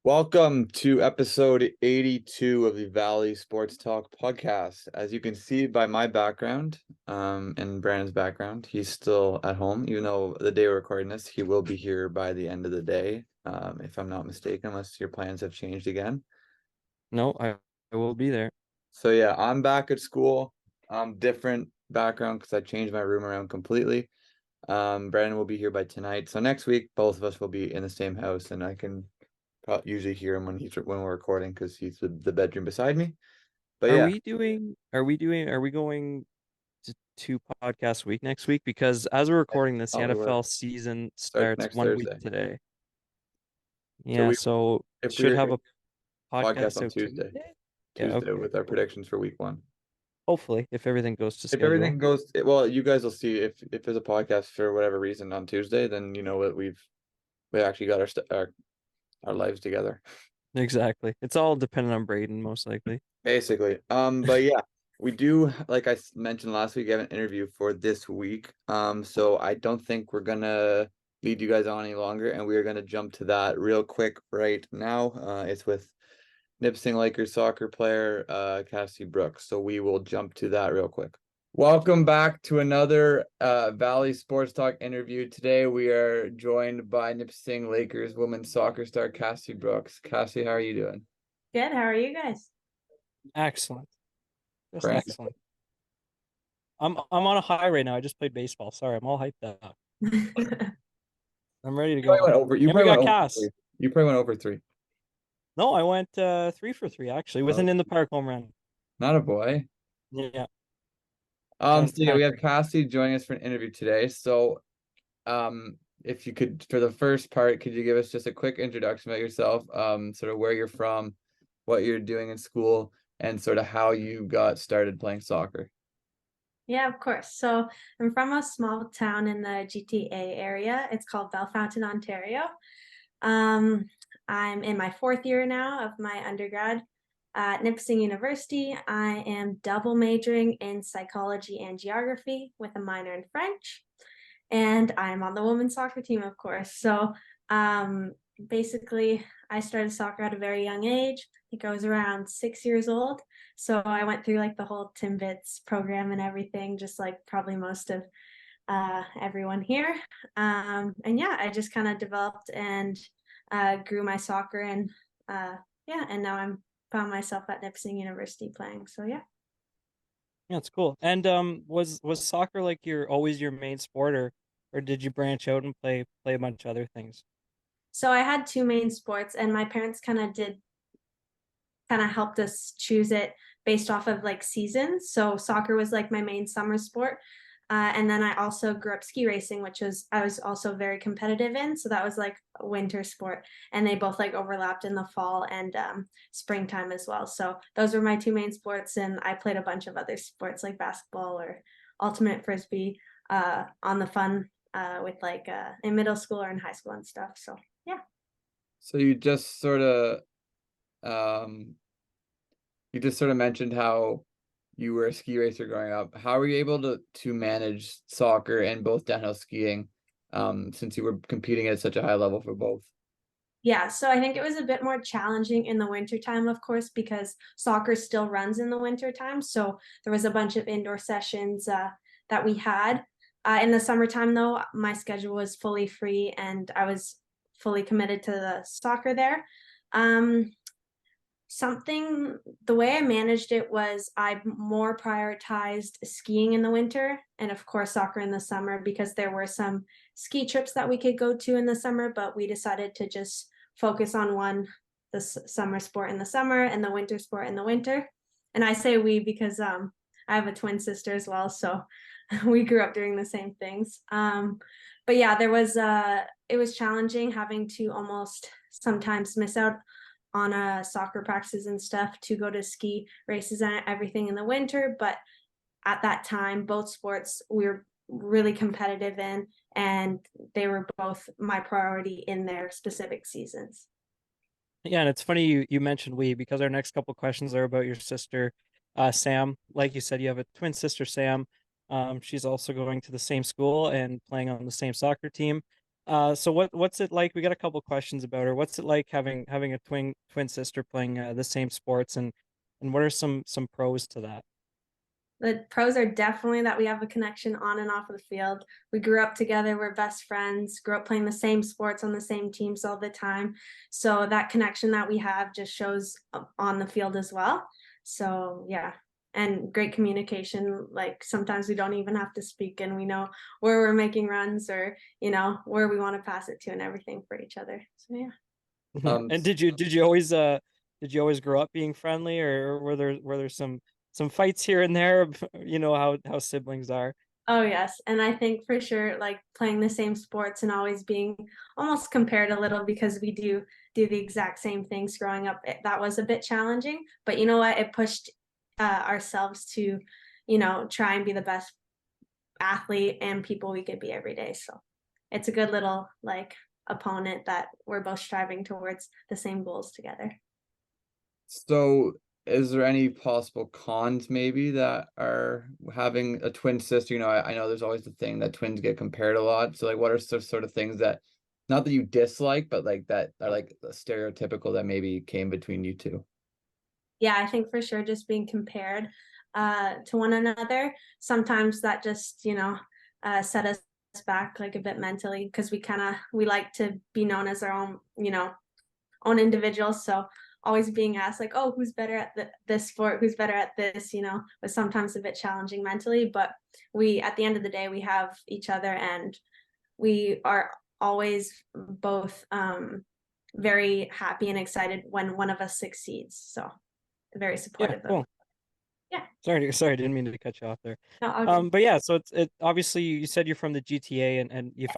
Welcome to episode 82 of the Valley Sports Talk podcast. As you can see by my background, and Brandon's background, he's still at home, even though the day we're recording this, he will be here by the end of the day, if I'm not mistaken, unless your plans have changed again. No, I will be there. So yeah, I'm back at school. Different background because I changed my room around completely. Brandon will be here by tonight. So next week, both of us will be in the same house, and I can usually hear him when we're recording because he's the bedroom beside me. But Are yeah, we doing, are we going to two podcasts a week next week? Because as we're recording this, the oh, we were NFL season start starts next 1 week Thursday. today. So Yeah, we so if we should are have a podcast podcast on out Tuesday. Yeah, Tuesday okay, with our cool. predictions for week one. Hopefully, if everything goes to If everything schedule. goes well, you guys will see if there's a podcast for whatever reason on Tuesday, then you know what we actually got our lives together. Exactly. It's all dependent on Braden, most likely. Basically. But yeah, we do, like mentioned last week, have an interview for this week. So I don't think we're gonna lead you guys on any longer, and we are gonna jump to that real quick right now. It's with Nipissing Lakers soccer player, Cassidy Brooks. So we will jump to that real quick. Welcome back to another Valley Sports Talk interview. Today we are joined by Nipissing Lakers women's soccer star Cassidy Brooks. Cassie, how are you doing? Good. How are you guys? Excellent. Just Brandon. excellent. I'm on a high right now. I just played baseball. Sorry, I'm all hyped up. I'm ready to go. You And we probably went got over Cass. three. You probably went over three. No, I went 3 for 3 actually with Oh, an in the park home run. not a boy. Yeah, So yeah, kind we of have crazy. Cassie joining us for an interview today. So, if you could, for the first part, could you give us just a quick introduction about yourself, sort of where you're from, what you're doing in school, and sort of how you got started playing soccer? Yeah, of course. So I'm from a small town in the GTA area. It's called Bellefontaine, Ontario. Um, I'm in my fourth year now of my undergrad at Nipissing University. I am double majoring in psychology and geography with a minor in French. And I'm on the women's soccer team, of course. So um, basically, I started soccer at a very young age. I think I was around 6 years old. So I went through like the whole Timbits program and everything, just like probably most of everyone here. And yeah, I just kind of developed and grew my soccer, and yeah, and now I'm found myself at Nipissing University playing. So yeah. Yeah, it's cool. And was soccer like your always your main sport, or did you branch out and play a bunch of other things? So I had two main sports, and my parents kind of helped us choose it based off of like seasons. So soccer was like my main summer sport. And then I also grew up ski racing, which was I was also very competitive in. So that was like a winter sport, and they both like overlapped in the fall and springtime as well. So those were my two main sports, and I played a bunch of other sports like basketball or ultimate frisbee on the fun with like in middle school or in high school and stuff. So yeah. So um, you just sort of mentioned how you were a ski racer growing up. How were you able to manage soccer and both downhill skiing, since you were competing at such a high level for both? Yeah, so I think it was a bit more challenging in the wintertime, of course, because soccer still runs in the wintertime. So there was a bunch of indoor sessions that we had. In the summertime, though, my schedule was fully free and I was fully committed to the soccer there. Um, something, the way I managed it was I more prioritized skiing in the winter and, of course, soccer in the summer because there were some ski trips that we could go to in the summer, but we decided to just focus on one, the summer sport in the summer and the winter sport in the winter. And I say we because I have a twin sister as well, so we grew up doing the same things. But yeah, it was challenging having to almost sometimes miss out on soccer practices and stuff to go to ski races and everything in the winter. But at that time, both sports we were really competitive in, and they were both my priority in their specific seasons. Yeah, and it's funny you mentioned we because our next couple questions are about your sister, Sam. Like you said, you have a twin sister, Sam. She's also going to the same school and playing on the same soccer team. So what's it like? We got a couple questions about her. What's it like having a twin sister playing the same sports, and what are some pros to that? The pros are definitely that we have a connection on and off of the field. We grew up together, we're best friends, grew up playing the same sports on the same teams all the time. So that connection that we have just shows on the field as well. So yeah, and great communication. Like sometimes we don't even have to speak and we know where we're making runs or, where we want to pass it to and everything for each other. So yeah. And did you always grow up being friendly, or were there some fights here and there? You know how siblings are. Oh yes, and I think for sure, like playing the same sports and always being almost compared a little because we do the exact same things growing up. That was a bit challenging, but you know what? It pushed ourselves to, try and be the best athlete and people we could be every day. So it's a good little like opponent that we're both striving towards the same goals together. So, is there any possible cons maybe that are having a twin sister? I know there's always the thing that twins get compared a lot. So, like, what are sort of things that, not that you dislike, but like that are like stereotypical that maybe came between you two? Yeah, I think for sure just being compared to one another, sometimes that just, set us back like a bit mentally because we like to be known as our own, own individuals. So always being asked like, oh, who's better at this sport? Who's better at this? Was sometimes a bit challenging mentally, but at the end of the day, we have each other and we are always both very happy and excited when one of us succeeds. So very Yeah, supportive of. cool. Yeah. Sorry, I didn't mean to cut you off there. No, all good. But yeah, so it obviously you said you're from the GTA, and you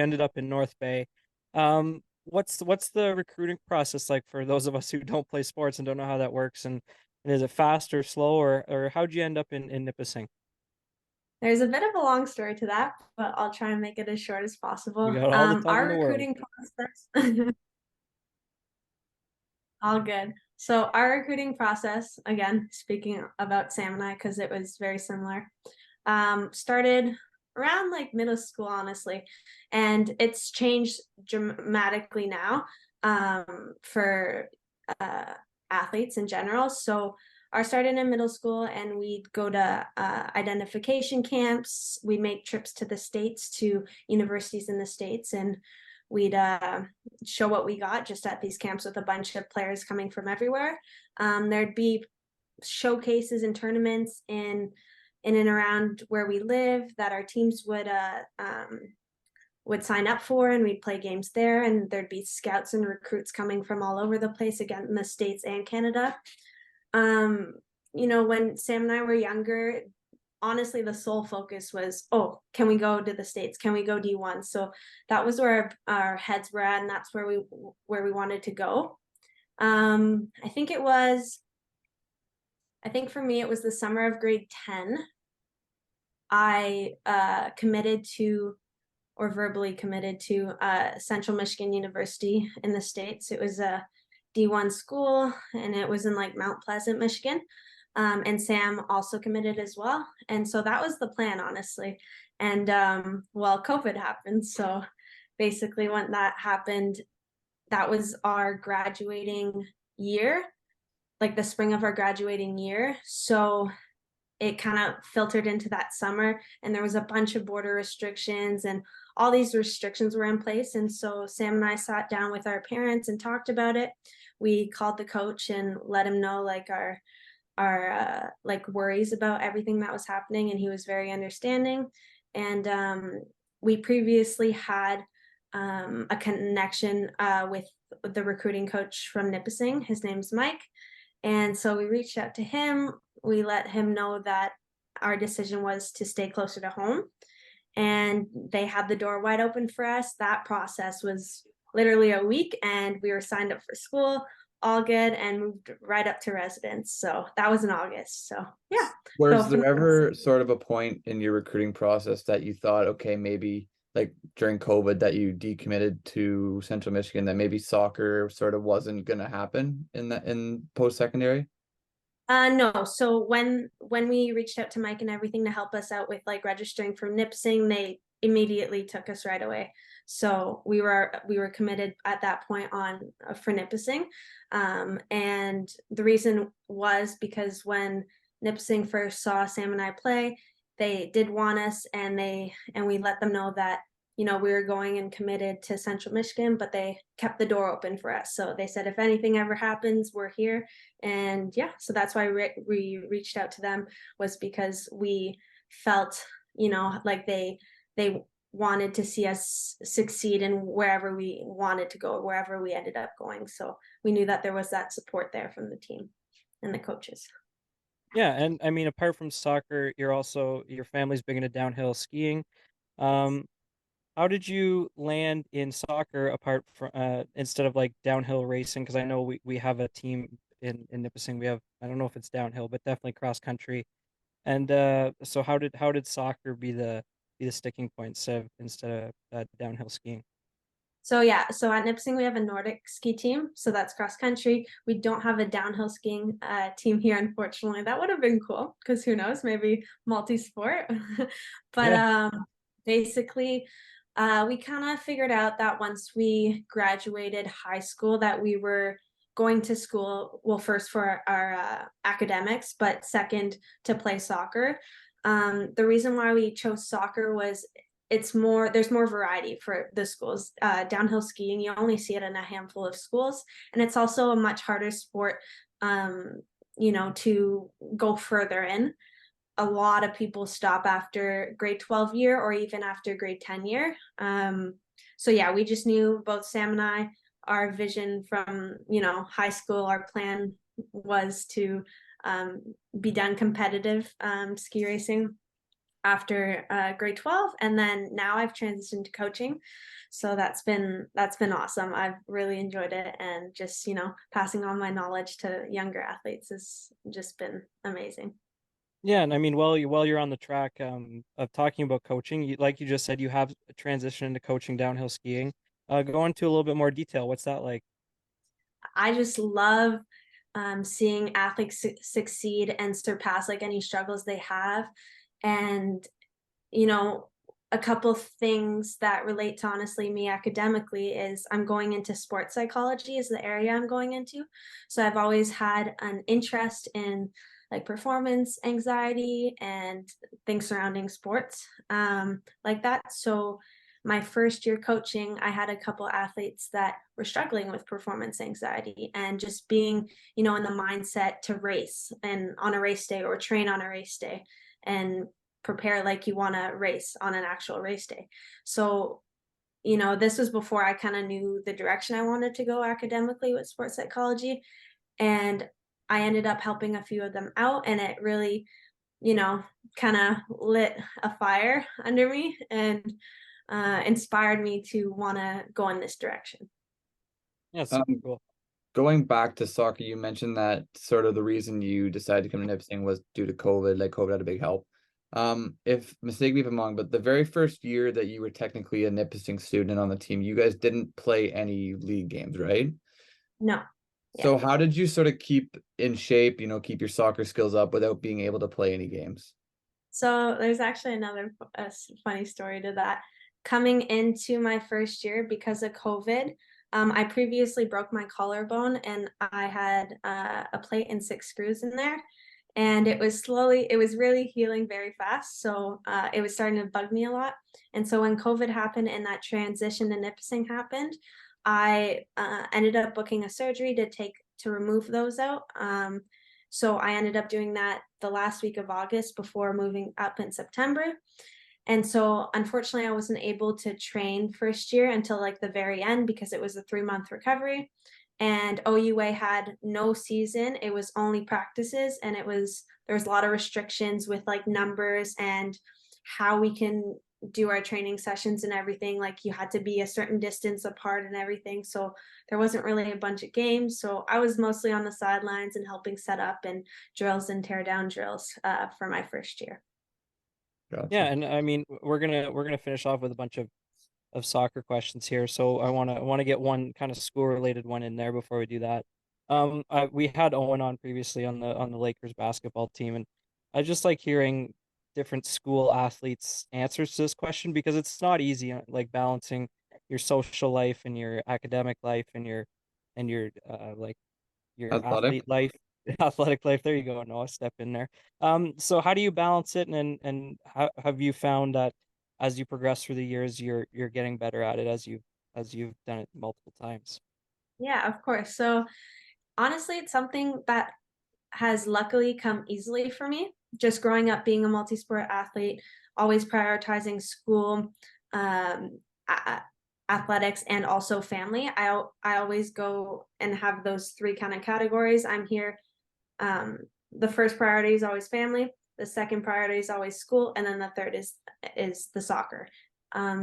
ended up in North Bay. What's the recruiting process like for those of us who don't play sports and don't know how that works, and is it fast or slow, or how'd you end up in Nipissing? There's a bit of a long story to that, but I'll try and make it as short as We possible. got all the time in Our the world. recruiting process, all good. So our recruiting process, again, speaking about Sam and I, because it was very similar, started around like middle school, honestly, and it's changed dramatically now for uh, athletes in general. So our started in middle school, and we'd go to identification camps. We'd make trips to the States, to universities in the States, and we'd show what we got just at these camps with a bunch of players coming from everywhere. There'd be showcases and tournaments in and around where we live that our teams would sign up for, and we'd play games there, and there'd be scouts and recruits coming from all over the place, again in the States and Canada. When Sam and I were younger, honestly the sole focus was, oh, can we go to the States, can we go D1? So that was where our heads were at, and that's where we wanted to go. I think for me it was the summer of grade 10. I committed to, or verbally committed to, Central Michigan University in the States. It was a D1 school, and it was in like Mount Pleasant, Michigan. And Sam also committed as well. And so that was the plan, honestly. And well, COVID happened. So basically, when that happened, that was our graduating year, like the spring of our graduating year. So it kind of filtered into that summer, and there was a bunch of border restrictions, and all these restrictions were in place. And so Sam and I sat down with our parents and talked about it. We called the coach and let him know like our like worries about everything that was happening, and he was very understanding. And we previously had a connection with the recruiting coach from Nipissing. His name's Mike. And so we reached out to him. We let him know that our decision was to stay closer to home, and they had the door wide open for us. That process was literally a week, and we were signed up for school, all good, and moved right up to residence. So that was in August. So yeah. Was there ever sort of a point in your recruiting process that you thought, okay, maybe like during COVID that you decommitted to Central Michigan, that maybe soccer sort of wasn't going to happen in post-secondary? No. So when we reached out to Mike and everything to help us out with like registering for Nipissing, they immediately took us right away. So we were committed at that point on for Nipissing. And the reason was because when Nipissing first saw Sam and I play, they did want us, and we let them know that, we were going and committed to Central Michigan, but they kept the door open for us. So they said, if anything ever happens, we're here. And yeah, so that's why we reached out to them, was because we felt, like they wanted to see us succeed in wherever we wanted to go, wherever we ended up going. So we knew that there was that support there from the team and the coaches. Yeah, and I mean, apart from soccer, your family's big into downhill skiing. Um, how did you land in soccer apart from instead of like downhill racing? Because I know we have a team in Nipissing. We have, I don't know if it's downhill, but definitely cross country. And so how did soccer be the sticking point instead of downhill skiing? So yeah, so at Nipissing we have a Nordic ski team, so that's cross country. We don't have a downhill skiing team here, unfortunately. That would have been cool, because who knows, maybe multi-sport. But Yeah. basically, we kind of figured out that once we graduated high school, that we were going to school, well, first for our academics, but second to play soccer. The reason why we chose soccer was there's more variety for the schools. Downhill skiing, you only see it in a handful of schools, and it's also a much harder sport, to go further in. A lot of people stop after grade 12 year, or even after grade 10 year. So yeah, we just knew, both Sam and I, our vision from high school, our plan was to be done competitive ski racing after grade 12, and then now I've transitioned to coaching. So that's been awesome. I've really enjoyed it, and just passing on my knowledge to younger athletes has just been amazing. Yeah, and I mean, while you're on the track of talking about coaching, like you just said, you have transitioned into coaching downhill skiing. Go into a little bit more detail. What's that like? I just love seeing athletes succeed and surpass like any struggles they have. And a couple of things that relate to, honestly, me academically, is I'm going into sports psychology is the area I'm going into. So I've always had an interest in like performance anxiety and things surrounding sports, like that. So my first year coaching, I had a couple athletes that were struggling with performance anxiety, and just being, in the mindset to race and on a race day, or train on a race day, and prepare like you want to race on an actual race day. So this was before I kind of knew the direction I wanted to go academically with sports psychology, and I ended up helping a few of them out, and it really kind of lit a fire under me, and inspired me to want to go in this direction. Yeah, super cool. Going back to soccer, you mentioned that sort of the reason you decided to come to Nipissing was due to COVID. Like, COVID had a big help. If mistake me if I'm wrong, but the very first year that you were technically a Nipissing student on the team, you guys didn't play any league games, right? No. So how did you sort of keep in shape, keep your soccer skills up without being able to play any games? So there's actually another funny story to that. Coming into my first year, because of COVID, I previously broke my collarbone, and I had a plate and 6 screws in there, and it was really healing very fast. So it was starting to bug me a lot. And so when COVID happened and that transition to Nipissing happened, I ended up booking a surgery to remove those out. So I ended up doing that the last week of August before moving up in September. And so unfortunately I wasn't able to train first year until like the very end, because it was a 3-month recovery, and OUA had no season. It was only practices, and there was a lot of restrictions with like numbers and how we can do our training sessions and everything. Like, you had to be a certain distance apart and everything. So there wasn't really a bunch of games. So I was mostly on the sidelines and helping set up and drills and tear down drills for my first year. Gotcha. Yeah, and I mean, we're gonna finish off with a bunch of soccer questions here. So I wanna get one kind of school related one in there before we do that. We had Owen on previously on the Lakers basketball team, and I just like hearing different school athletes' answers to this question, because it's not easy, like balancing your social life and your academic life and your like your Athletic. athlete life, athletic life. There you go. Noah, step in there. So how do you balance it, and how have you found that as you progress through the years, you're getting better at it as you've done it multiple times? Yeah, of course. So honestly, it's something that has luckily come easily for me. Just growing up being a multi-sport athlete, always prioritizing school, a- athletics, and also family. I always go and have those three kind of categories. I'm here. Um, the first priority is always family. The second priority is always school, and then the third is the soccer.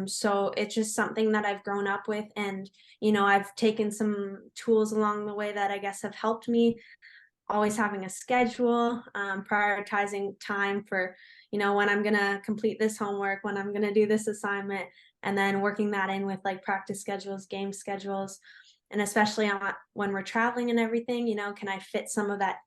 So it's just something that I've grown up with, and I've taken some tools along the way that I guess have helped me, always having a schedule, prioritizing time for, when I'm going to complete this homework, when I'm going to do this assignment, and then working that in with like practice schedules, game schedules. And especially when we're traveling and everything, can I fit some of that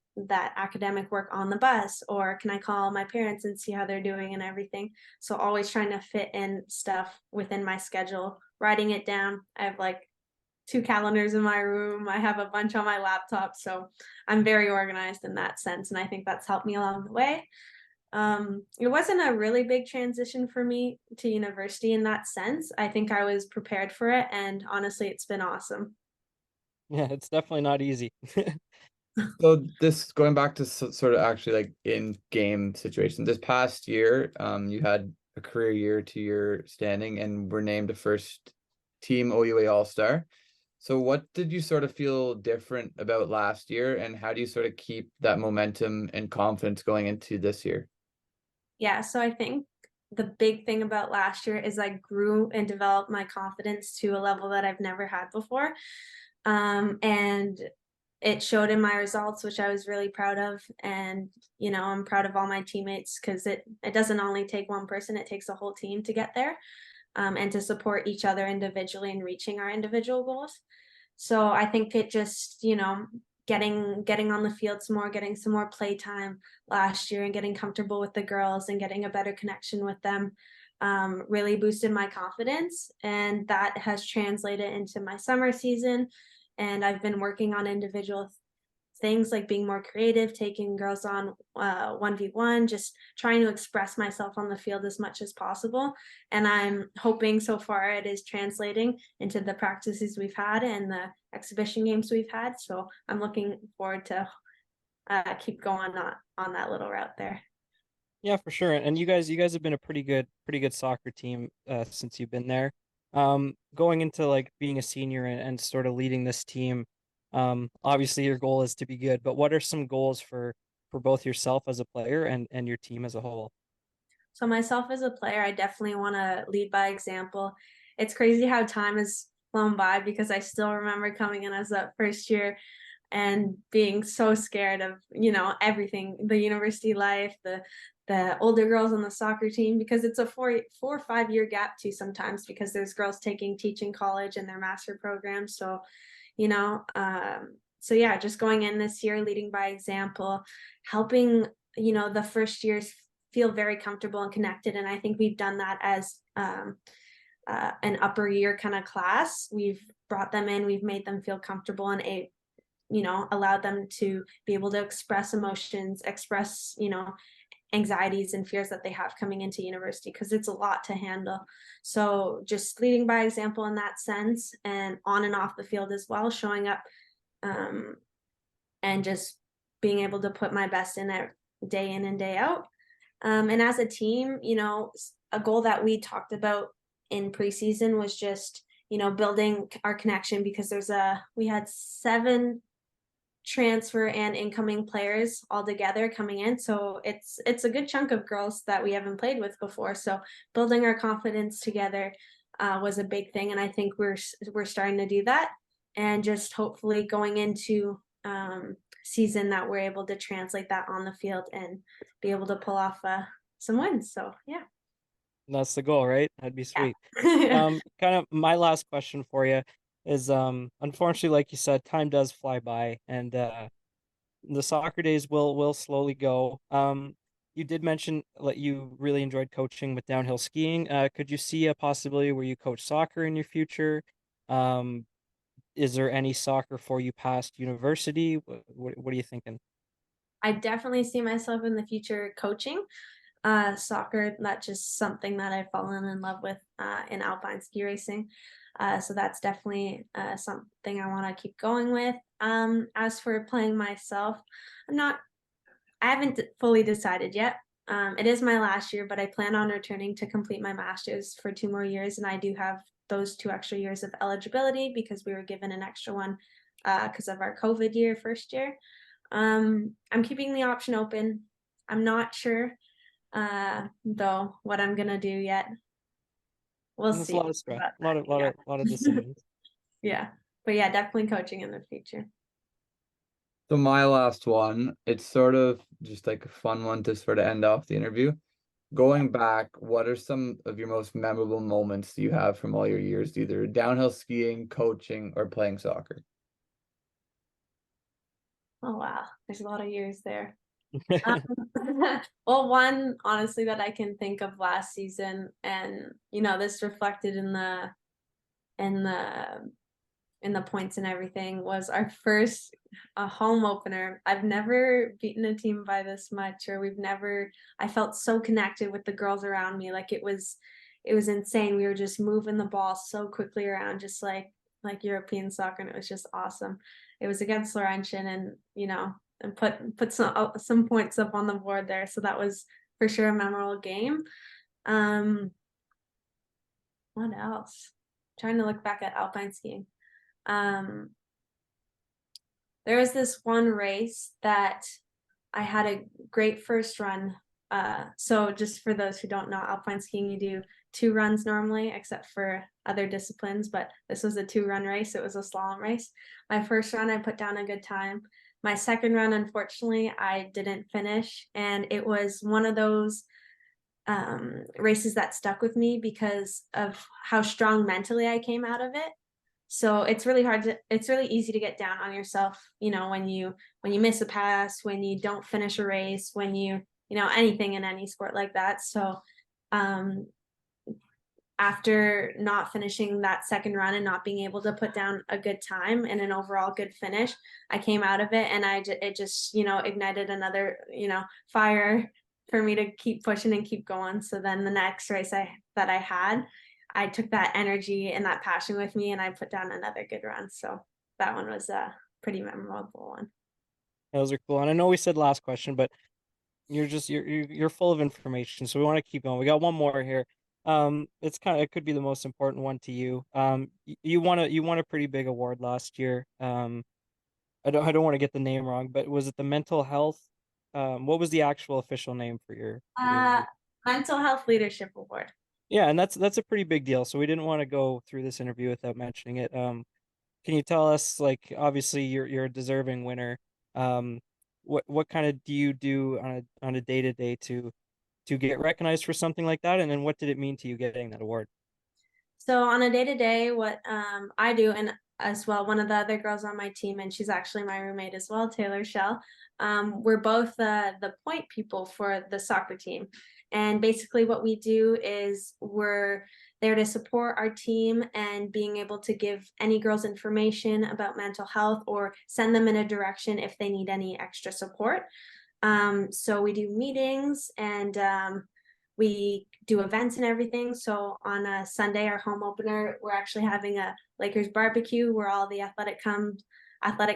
academic work on the bus, or can I call my parents and see how they're doing and everything? So always trying to fit in stuff within my schedule, writing it down. I have like 2 calendars in my room. I have a bunch on my laptop. So I'm very organized in that sense. And I think that's helped me along the way. It wasn't a really big transition for me to university in that sense. I think I was prepared for it. And honestly, it's been awesome. Yeah, it's definitely not easy. So this going back to sort of actually like in game situation. This past year, you had a career year to your standing and were named a first team OUA All-Star. So what did you sort of feel different about last year, and how do you sort of keep that momentum and confidence going into this year? Yeah, so I think the big thing about last year is I grew and developed my confidence to a level that I've never had before. And it showed in my results, which I was really proud of. And, I'm proud of all my teammates, because it doesn't only take one person, it takes a whole team to get there, and to support each other individually in reaching our individual goals. So I think it just, getting on the field some more, getting some more play time last year, and getting comfortable with the girls and getting a better connection with them, really boosted my confidence. And that has translated into my summer season. And I've been working on individual things like being more creative, taking girls on 1v1, just trying to express myself on the field as much as possible. And I'm hoping so far it is translating into the practices we've had and the exhibition games we've had. So I'm looking forward to keep going on that little route there. Yeah, for sure. And you guys have been a pretty good soccer team since you've been there. Going into like being a senior and sort of leading this team, obviously your goal is to be good, but what are some goals for both yourself as a player and your team as a whole? So myself as a player, I definitely want to lead by example. It's crazy how time has flown by, because I still remember coming in as that first year and being so scared of, everything, the university life, the older girls on the soccer team, because it's a 4 or 5 year gap too sometimes, because there's girls taking teaching college and their master programs. So, you know, so yeah, just going in this year, leading by example, helping, the first years feel very comfortable and connected. And I think we've done that as an upper year kind of class. We've brought them in, we've made them feel comfortable, and allowed them to be able to express emotions, express, anxieties and fears that they have coming into university, because it's a lot to handle. So just leading by example in that sense, and on and off the field as well, showing up, and just being able to put my best in it day in and day out. And as a team, a goal that we talked about in preseason was just, building our connection, because we had 7 transfer and incoming players all together coming in. So it's a good chunk of girls that we haven't played with before. So building our confidence together was a big thing. And I think we're starting to do that. And just hopefully going into season that we're able to translate that on the field and be able to pull off some wins. So yeah. That's the goal, right? That'd be sweet. Yeah. Kind of my last question for you is unfortunately, like you said, time does fly by, and the soccer days will slowly go. you did mention like you really enjoyed coaching with downhill skiing. Could you see a possibility where you coach soccer in your future? Um, is there any soccer for you past university? What are you thinking? I definitely see myself in the future coaching soccer. That's just something that I've fallen in love with in alpine ski racing. So that's definitely something I want to keep going with. As for playing myself, I haven't fully decided yet. It is my last year, but I plan on returning to complete my master's for 2 more years, and I do have those 2 extra years of eligibility because we were given an extra one because of our COVID year, first year. I'm keeping the option open. I'm not sure though what I'm gonna do yet. We'll That's a see lot of stress, about a lot that. of lot Yeah. of lot of decisions. Yeah. But yeah, definitely coaching in the future. So my last one, it's sort of just like a fun one to sort of end off the interview. Going back, what are some of your most memorable moments you have from all your years, either downhill skiing, coaching, or playing soccer? Oh wow, there's a lot of years there. Um, well, one honestly that I can think of last season, and this reflected in the in the points and everything, was our first home opener. I've never beaten a team by this much, or I felt so connected with the girls around me. Like it was insane. We were just moving the ball so quickly around, just like European soccer, and it was just awesome. It was against Laurentian, and and put some points up on the board there. So that was for sure a memorable game. Um, what else? Trying to look back at alpine skiing. Um, there was this one race that I had a great first run. So just for those who don't know, alpine skiing, you do 2 runs normally, except for other disciplines, but this was a 2-run race. It was a slalom race. My first run, I put down a good time. My second run, unfortunately, I didn't finish, and it was one of those races that stuck with me because of how strong mentally I came out of it. So it's really easy to get down on yourself, when you miss a pass, when you don't finish a race, when anything in any sport like that. So um after not finishing that second run and not being able to put down a good time and an overall good finish, I came out of it, and it just ignited another fire for me to keep pushing and keep going. So then the next race that I had, I took that energy and that passion with me, and I put down another good run. So that one was a pretty memorable one. Those are cool. And I know we said last question, but you're full of information, so we want to keep going. We got one more here. It could be the most important one to you. You won a pretty big award last year. I don't want to get the name wrong, but was it the mental health? What was the actual official name for your Uh, award? Mental Health Leadership Award. Yeah, and that's a pretty big deal. So we didn't want to go through this interview without mentioning it. Can you tell us, like, obviously you're a deserving winner. Um, what kind of do you do on a day-to-day to get recognized for something like that? And then what did it mean to you getting that award? So on a day-to-day, what I do, and as well, one of the other girls on my team, and she's actually my roommate as well, Taylor Shell. We're both the point people for the soccer team. And basically what we do is we're there to support our team and being able to give any girls information about mental health or send them in a direction if they need any extra support. So we do meetings, and we do events and everything. So on a Sunday, our home opener, we're actually having a Lakers barbecue where all the athletic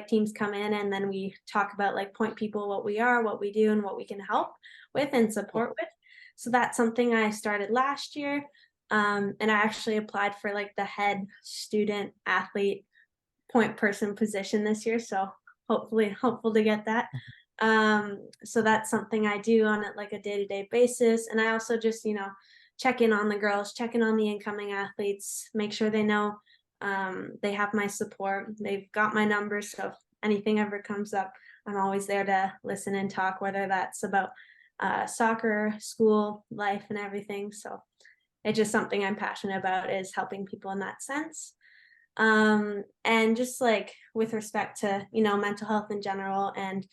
teams come in, and then we talk about like point people, what we are, what we do, and what we can help with and support with. So that's something I started last year. And I actually applied for like the head student athlete point person position this year. So hopeful to get that. So that's something I do on it like a day-to-day basis. And I also just, check in on the girls, check in on the incoming athletes, make sure they know they have my support. They've got my number. So if anything ever comes up, I'm always there to listen and talk, whether that's about soccer, school, life, and everything. So it's just something I'm passionate about, is helping people in that sense. And just like with respect to, mental health in general, and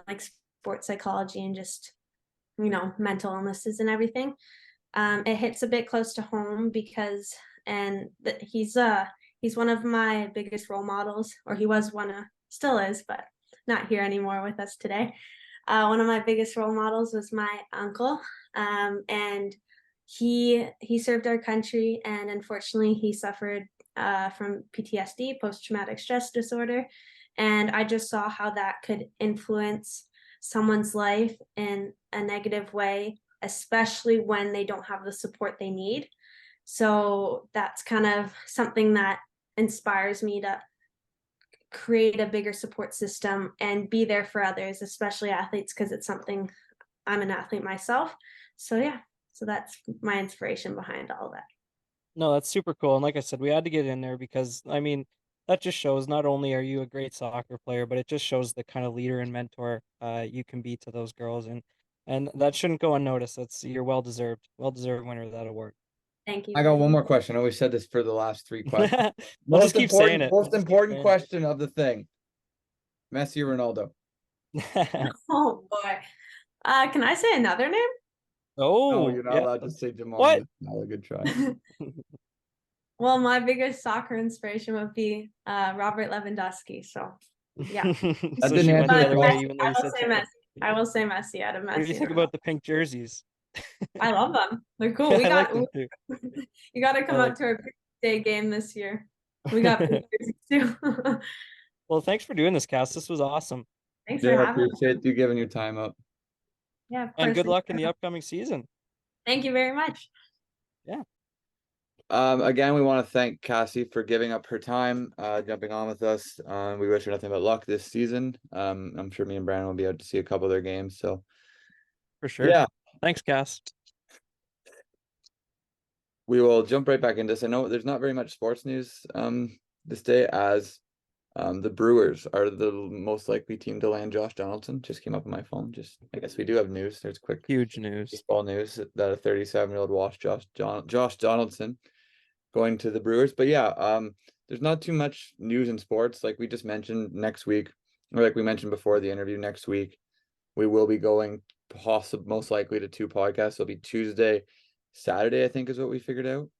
like sports psychology, and just mental illnesses and everything. It hits a bit close to home because he's one of my biggest role models, or he was still is, but not here anymore with us today. One of my biggest role models was my uncle, and he served our country, and unfortunately he suffered from PTSD, post-traumatic stress disorder, and I just saw how that could influence someone's life in a negative way, especially when they don't have the support they need. So that's kind of something that inspires me to create a bigger support system and be there for others, especially athletes, because it's something, I'm an athlete myself. So yeah, so that's my inspiration behind all that. No, that's super cool. And like I said, we had to get in there because I mean, that just shows not only are you a great soccer player, but it just shows the kind of leader and mentor you can be to those girls, and that shouldn't go unnoticed. You're well deserved winner of that award. Thank you. I got one more question. I always said this for the last 3 questions. We'll just keep saying it. Most important question of the thing. Messi or Ronaldo? Oh boy. Can I say another name? Oh, No, you're not yeah. allowed to say Jamal. What? Not a good try. Well, my biggest soccer inspiration would be Robert Lewandowski. So yeah. That So didn't she went answer the the other way, question. even though I you will said say Jamal. Messi. I will say Messi out of Messi. What do you think and about the pink jerseys? I love them. They're cool. We I like got them too. you got to come I out like to our day game this year. We got pictures too. Well, thanks for doing this, Cass. This was awesome. Thanks for Yeah, I having me. appreciate you giving your time up. Yeah, of And course. good luck in the upcoming season. Thank you very much. Yeah. Again, we want to thank Cassie for giving up her time, jumping on with us. We wish her nothing but luck this season. I'm sure me and Brandon will be able to see a couple of their games. So For sure. yeah, Thanks, Cass. we will jump right back into this. I know there's not very much sports news this day, as the Brewers are the most likely team to land Josh Donaldson. Just came up on my phone. I guess we do have news. There's quick Huge news. baseball news that a 37-year-old washed Josh Donaldson going to the Brewers. But yeah, there's not too much news in sports. Like we just mentioned, next week, or like we mentioned before the interview, next week we will be going most likely to 2 podcasts. It'll be Tuesday, Saturday, I think is what we figured out.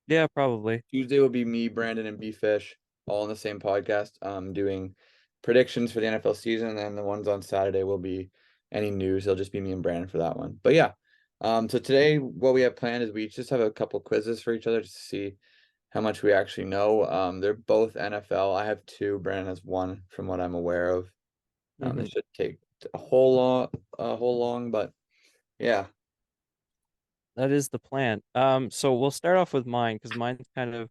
Yeah, probably. Tuesday will be me, Brandon, and B Fish all in the same podcast, doing predictions for the NFL season, and then the ones on Saturday will be any news. It'll just be me and Brandon for that one. But yeah, so today what we have planned is we just have a couple quizzes for each other to see how much we actually know. They're both NFL. I have 2. Brandon has 1, from what I'm aware of. It should take a whole long, but yeah. That is the plan. So we'll start off with mine because mine's kind of,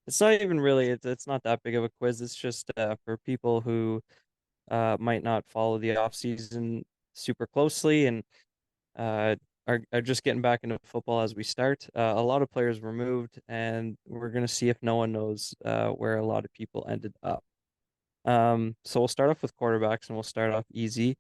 it's not even really, it's not that big of a quiz. It's just for people who might not follow the off season super closely and are just getting back into football as we start. A lot of players were moved, and we're gonna see if no one knows where a lot of people ended up. So we'll start off with quarterbacks, and we'll start off easy.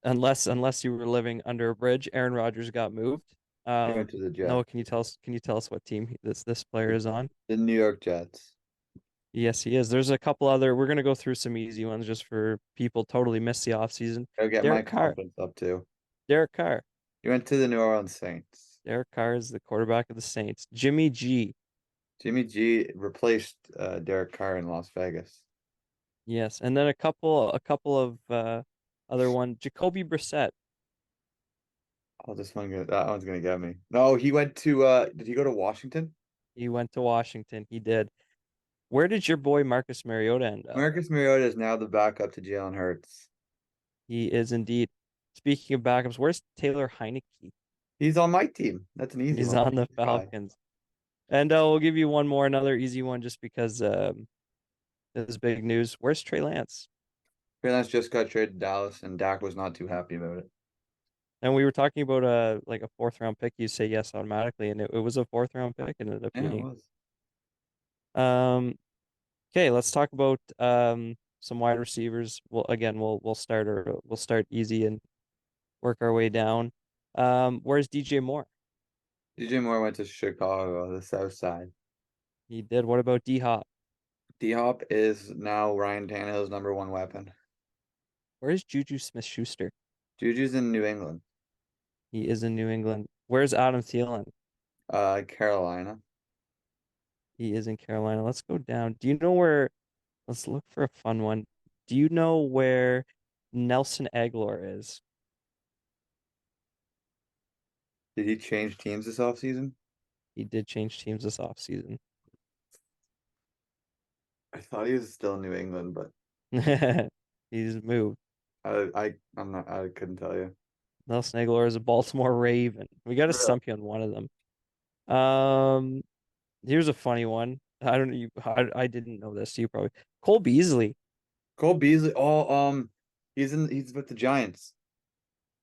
Unless you were living under a bridge, Aaron Rodgers got moved. He went to the Jets. Noah, can you tell us what team this player is on? The New York Jets. Yes, he is. There's a couple other. We're gonna go through some easy ones just for people totally missed the offseason. I'll get Derek my Carr. confidence up too. Derek Carr. He went to the New Orleans Saints. Derek Carr is the quarterback of the Saints. Jimmy G. Jimmy G replaced Derek Carr in Las Vegas. Yes, and then a couple of other one. Jacoby Brissett. Oh, that one's gonna get me. No, he went to did he go to Washington? He went to Washington. He did. Where did your boy Marcus Mariota end up? Marcus Mariota is now the backup to Jalen Hurts. He is indeed. Speaking of backups, where's Taylor Heineke? He's on my team. That's an easy He's one. on the Falcons. And we'll give you one more, another easy one, just because this is big news. Where's Trey Lance? Trey Lance just got traded to Dallas, and Dak was not too happy about it. And we were talking about a 4th round pick. You say yes automatically, and it was a 4th round pick. It ended up Yeah, it being. was. Okay, let's talk about some wide receivers. Well, again, we'll start easy and work our way down. Where's DJ Moore? DJ Moore went to Chicago, the South Side. He did. What about D Hop? D Hop is now Ryan Tannehill's #1 weapon. Where's Juju Smith-Schuster? Juju's in New England. He is in New England. Where's Adam Thielen? Carolina. He is in Carolina. Let's go down. Do you know where? Let's look for a fun one. Do you know where Nelson Aguilar is? Did he change teams this offseason? He did change teams this offseason. I thought he was still in New England, but He's moved. I'm not, I couldn't tell you. Nelson Aguilar is a Baltimore Raven. We got to Really? stump you on one of them. Here's a funny one. I don't know. I didn't know this. You probably Cole Beasley. Cole Beasley. Oh, he's with the Giants.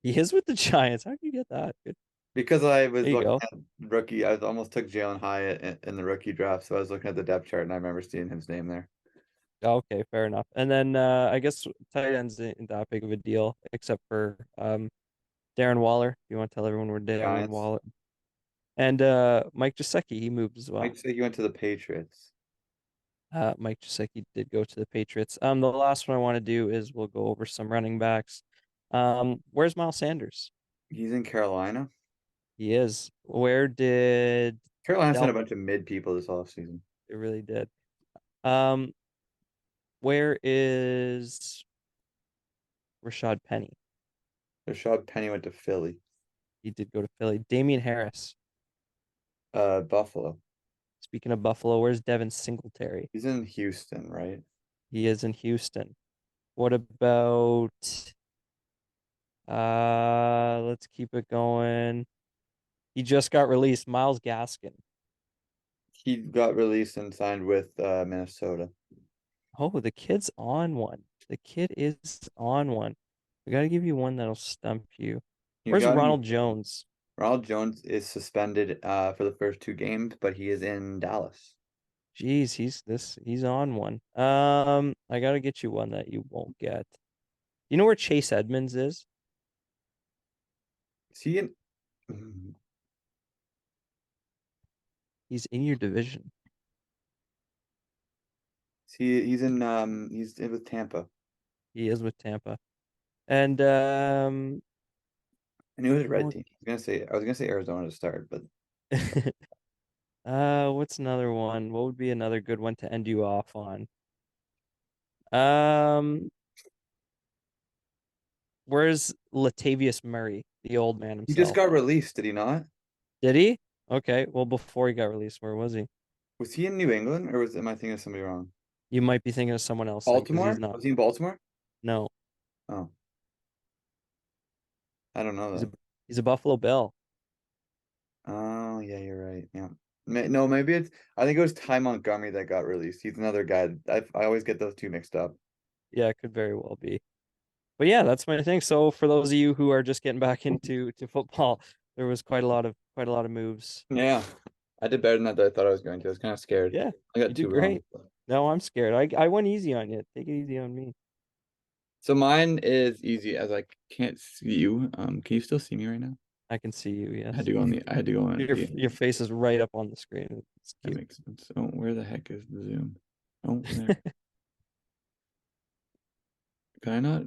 He is with the Giants. How can you get that? Good. Because I was There you looking go. at rookie, I almost took Jalen Hyatt in the rookie draft, so I was looking at the depth chart and I remember seeing his name there. Okay, fair enough. And then I guess tight ends ain't that big of a deal, except for Darren Waller. You want to tell everyone where Darren Giants. Waller and Mike Gesicki, he moved as well. I'd say he went to the Patriots. Mike Gesicki did go to the Patriots. The last one I want to do is we'll go over some running backs. Where's Miles Sanders? He's in Carolina. He is. Where did Carolina sent a Del bunch of mid people this offseason. It really did. Um, where is Rashad Penny? Rashad Penny went to Philly. He did go to Philly. Damian Harris. Buffalo. Speaking of Buffalo, where's Devin Singletary? He's in Houston, right? He is in Houston. What about let's keep it going. He just got released, Myles Gaskin. He got released and signed with Minnesota. Oh, the kid's on one. The kid is on one. We gotta give you one that'll stump you. You Where's got Ronald Jones? Ronald Jones is suspended for the first 2 games, but he is in Dallas. Jeez, he's on one. I gotta get you one that you won't get. You know where Chase Edmonds is? Is he in? He's in your division. He's in with Tampa. He is with Tampa. And I knew it was a red team. I was gonna say Arizona to start, but what's another one? What would be another good one to end you off on? Um, where's Latavius Murray, the old man he just himself? got released, did he not? Did he? Okay, well, before he got released, where was he? Was he in New England or am I thinking of somebody wrong? You might be thinking of someone else then, because he's Baltimore? not. Was he in Baltimore? No, Oh, I don't know he's a that. he's a Buffalo Bill. Oh, yeah, you're right. Yeah. No, maybe I think it was Ty Montgomery that got released. He's another guy. I always get those two mixed up. Yeah, it could very well be. But yeah, that's my thing. So for those of you who are just getting back into football, there was quite a lot of moves. Yeah. I did better than that I thought I was going to. I was kind of scared. Yeah, I you got did 2 wrong. great. No, I'm scared. I went easy on you. Take it easy on me. So mine is easy as I can't see you. Can you still see me right now? I can see you, I yes. had to go on I had to go on Your face is right up on the screen. It's that cute. makes sense. Oh, where the heck is the zoom? Oh, there. Can I not?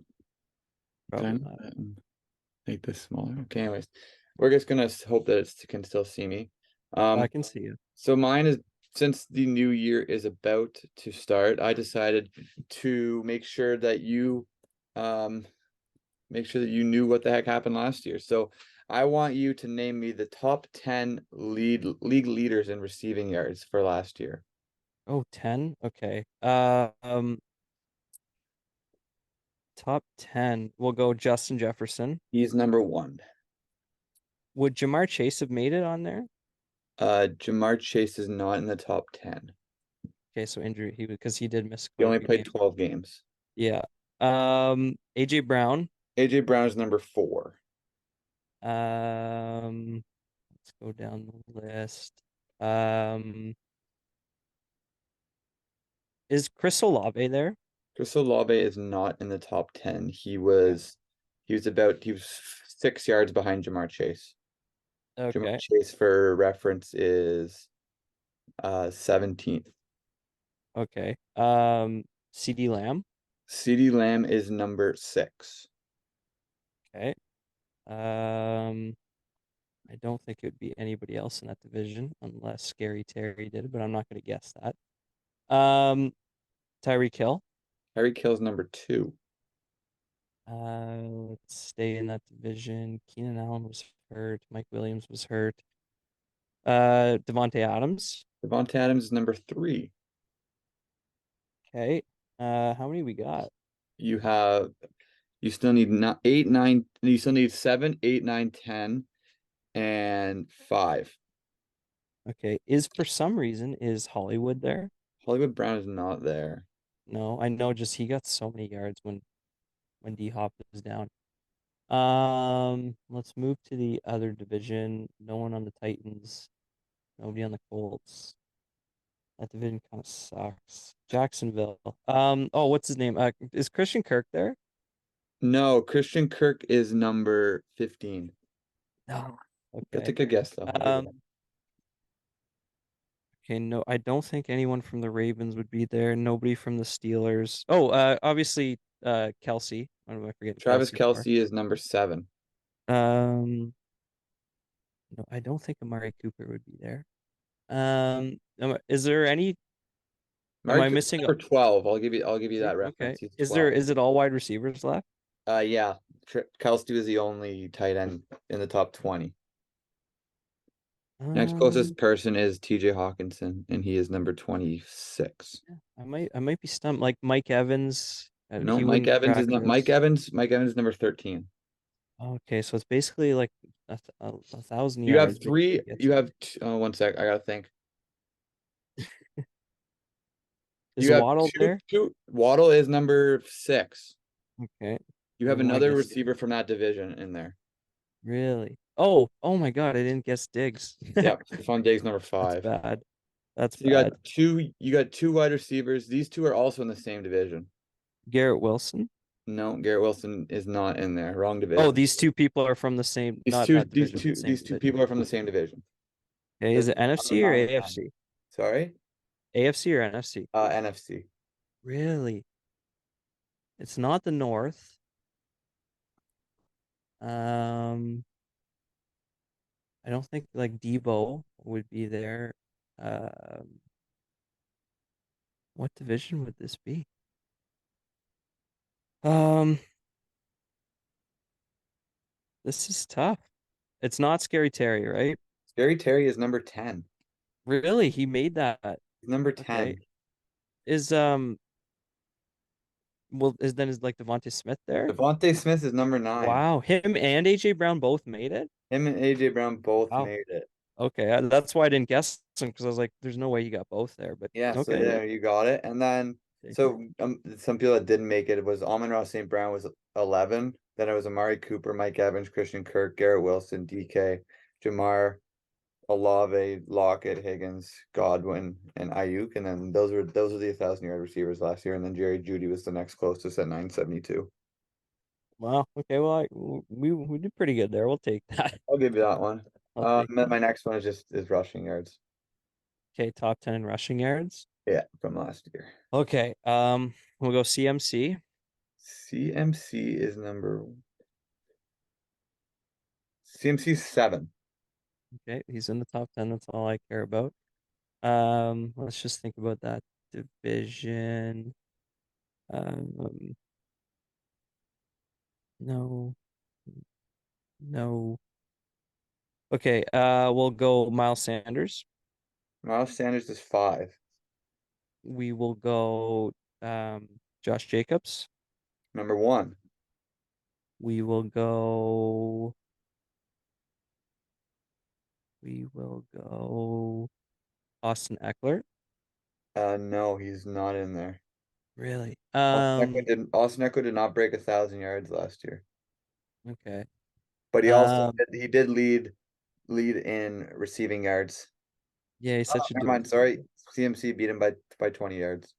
Probably Can I not. not make this smaller? Okay, anyways, we're just gonna hope that it can still see me. I can see you. So mine is, since the new year is about to start, I decided to make sure that you knew what the heck happened last year. So I want you to name me the top 10 league leaders in receiving yards for last year. Oh, 10? Okay. Top 10. We'll go Justin Jefferson. He's number 1. Would Jamar Chase have made it on there? Jamar Chase is not in the top 10. Okay, so injury because he did miss He quite a only few played games. 12 games. Yeah. AJ Brown. AJ Brown is number 4. Let's go down the list. Um, is Chris Olave there? Chris Olave is not in the top 10. He was 6 yards behind Jamar Chase. Jamar Okay. Chase, for reference, is 17th. Okay. CeeDee Lamb. CeeDee Lamb is number 6. Okay. I don't think it would be anybody else in that division unless Scary Terry did it, but I'm not going to guess that. Tyreek Hill. Tyreek Hill's number 2. Let's stay in that division. Keenan Allen was hurt. Mike Williams was hurt. Devontae Adams. Devontae Adams is number 3. Okay. How many we got? You still need 8, 9, you still need 7, 8, 9, 10, and 5. Okay. For some reason, is Hollywood there? Hollywood Brown is not there. No, I know just he got so many yards when D-Hop was down. Let's move to the other division. No one on the Titans. Nobody on the Colts. That division kind of sucks. Jacksonville. What's his name? Is Christian Kirk there? No, Christian Kirk is number 15. No. That's a Okay. good guess, though. Okay, no, I don't think anyone from the Ravens would be there. Nobody from the Steelers. Oh, obviously, Kelsey. Why am I forgetting Travis Kelsey Kelce is number 7. for? No, I don't think Amari Cooper would be there. Is there any? Am I missing? Number 12. I'll give you that Okay. reference. He's Is 12. it all wide receivers left? Yeah. Kelce is the only tight end in the top 20. Next closest person is TJ Hawkinson, and he is number 26. I might be stumped. Like Mike Evans. No, He Mike wouldn't Evans is crack not. Mike this. Evans. Mike Evans is number 13. Okay, so it's basically like a 1,000 You have yards. 3. You have 1 sec. I gotta think. Is You have Waddle there? Waddle is number 6. Okay. You have Well, I another guess- receiver from that division in there. Really? Oh my God! I didn't guess Diggs. Yeah, Stephon Diggs number That's 5. bad. That's So you bad. got two wide receivers. These 2 are also in the same division. Garrett Wilson. No, Garrett Wilson is not in there. Wrong Oh, division. these two people are from the same, These not two that division, but same these two division. people are from the same division. Okay, is it NFC or Number 9 and 10. AFC? Sorry? AFC or NFC? NFC. Really? It's not the North. I don't think like Debo would be there. What division would this be? This is tough. It's not Scary Terry, right? Scary Terry is number 10. Really? He made that. Number 10. Okay. Is like Devontae Smith there? Devontae Smith is number 9. Wow, him and AJ Brown both made it? Him and AJ Brown both Wow. made it. Okay, that's why I didn't guess him because I was like, there's no way you got both there. But Yeah, so okay. there you got it. And then some people that didn't make it was Amon-Ra St. Brown was 11. Then it was Amari Cooper, Mike Evans, Christian Kirk, Garrett Wilson, DK, Jamar, Olave, Lockett, Higgins, Godwin, and Ayuk. And then those are the 1,000-yard receivers last year. And then Jerry Jeudy was the next closest at 972. Wow. Okay. Well, we did pretty good there. We'll take that. I'll give you that one. I'll take that. My next one is rushing yards. Okay, top 10 in rushing yards. Yeah, from last year. Okay. We'll go CMC. CMC is CMC 7. Okay, he's in the top 10. That's all I care about. Let's just think about that division. No. Okay, we'll go Miles Sanders. Miles Sanders is 5. We will go Josh Jacobs. Number 1. We will go Austin Eckler. No, he's not in there. Really? Austin Eckler did not break 1,000 yards last year. Okay. But he also did lead in receiving yards. Yeah, he's such a never mind, sorry. CMC beat him by 20 yards.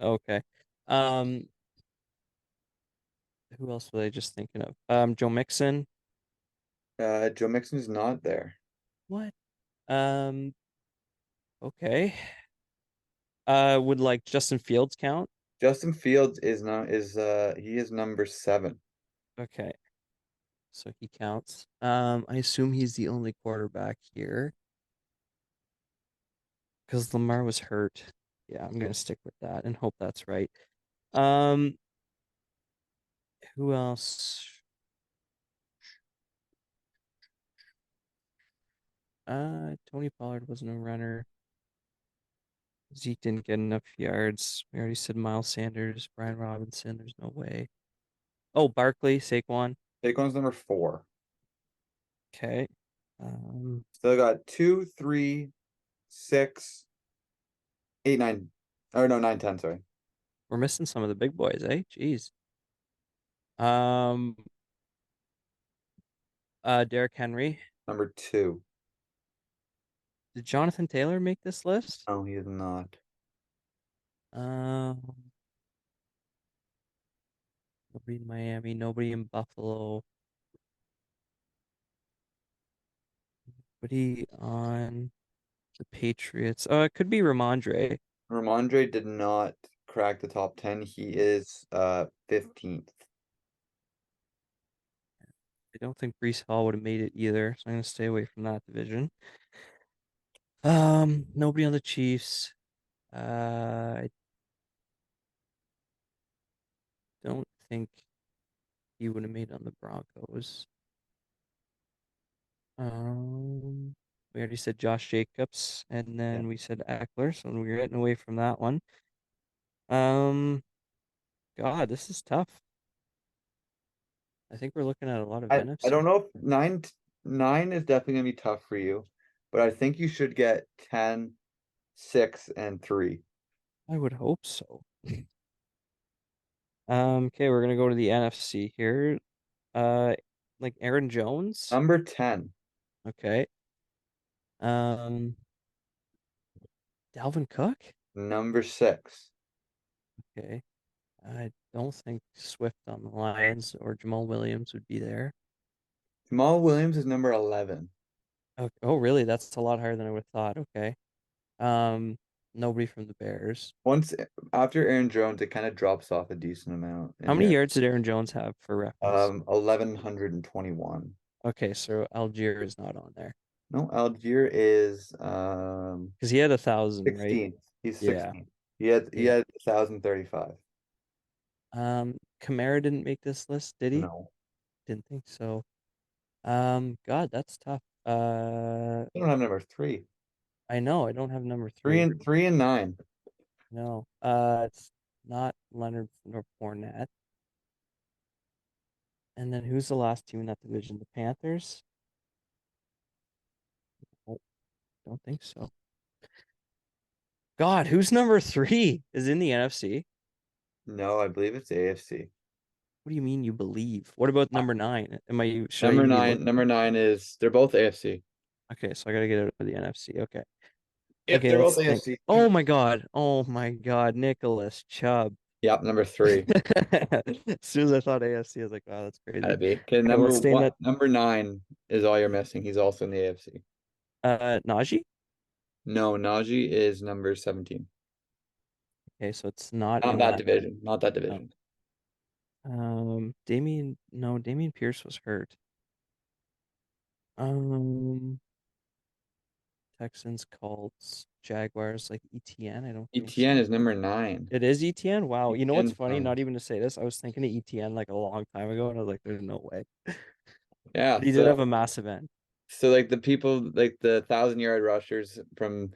Okay. Who else was I just thinking of? Joe Mixon. Joe Mixon is not there. What? Okay. Would like Justin Fields count? Justin Fields is he is number 7. Okay. so he counts. I assume he's the only quarterback here because Lamar was hurt. Yeah, I'm gonna stick with that and hope that's right. Um, who else? Tony Pollard wasn't a runner. Zeke didn't get enough yards. We already said Miles Sanders, Brian Robinson. There's no way. Oh, Barkley, Saquon. Saquon's number 4. Okay. Still got 2, 3, 6, 8, 9. Or no, 9, 10, sorry. We're missing some of the big boys, eh? Jeez. Derrick Henry. Number 2. Did Jonathan Taylor make this list? No, he is not. Nobody in Miami, nobody in Buffalo. Nobody on the Patriots. It could be Ramondre. Ramondre did not crack the top 10. He is 15th. I don't think Breece Hall would have made it either, so I'm gonna stay away from that division. Nobody on the Chiefs. I don't think he would have made it on the Broncos. We already said Josh Jacobs, and then we said Eckler, so we're getting away from that one. God, this is tough. I think we're looking at a lot of I NFC. don't know if 9 is definitely gonna be tough for you, but I think you should get 10, 6, and 3. I would hope so. Okay, we're gonna go to the NFC here. Like Aaron Jones. Number 10. Okay. Dalvin Cook. Number 6. Okay. I don't think Swift on the Lions or Jamal Williams would be there. Jamal Williams is number 11. Oh, really? That's a lot higher than I would have thought. Okay. Nobody from the Bears. Once after Aaron Jones, it kind of drops off a decent amount. How many yards did Aaron Jones have for reference? 1121. Okay, so Algier is not on there No, Algier is because he had 1,000, right? 16th. He's Yeah. 16th. He had 1,035. Kamara didn't make this list, did he? No. Didn't think so. God, that's tough. I don't have number 3. I know I don't have number 3 3. and 3 and 9. No, it's not Leonard nor Fournette. And then who's the last team in that division? The Panthers? Oh, don't think so. God, who's number 3 is in the NFC? No, I believe it's AFC. What do you mean you believe? What about number 9? Number 9 is they're both AFC. Okay, so I gotta get out of the NFC. Okay. Yep, Okay, they're let's both think. AFC. Oh my God. Oh my God. Nicholas Chubb. Yep, number 3. As soon as I thought AFC, I was like, wow, that's crazy. Gotta be. Okay, let's stay in that. number 9 is all you're missing. He's also in the AFC. Najee? No, Najee is number 17. Okay, so it's not Not in that division. Not that division. Damian Pierce was hurt. Texans, Colts, Jaguars, like ETN. I don't think ETN so. is number 9. It is ETN. Wow. You know what's ETN's funny? 9. Not even to say this. I was thinking of ETN like a long time ago, and I was like, "There's no way." Yeah, But he did have a massive end. so like the people like the 1,000-yard rushers from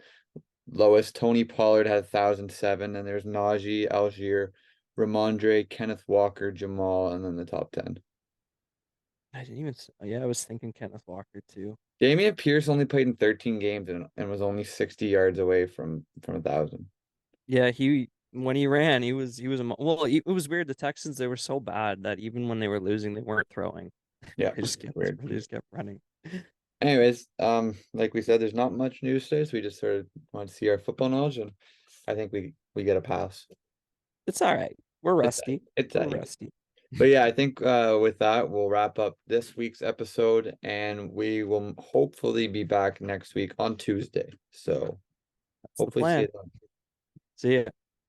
lowest, Tony Pollard had 1,007, and there's Najee, Algier, Ramondre, Kenneth Walker, Jamal, and then the top 10. I didn't even. Yeah, I was thinking Kenneth Walker too. Damian Pierce only played in 13 games and was only 60 yards away from 1,000. Yeah, when he ran, he was it was weird. The Texans, they were so bad that even when they were losing, they weren't throwing. Yeah, They just kept weird. they just kept running. Anyways, like we said, there's not much news today, so we just sort of want to see our football knowledge, and I think we get a pass. It's all right. We're rusty. It's We're rusty. But yeah, I think with that, we'll wrap up this week's episode, and we will hopefully be back next week on Tuesday. So That's the hopefully see plan. you then. See ya.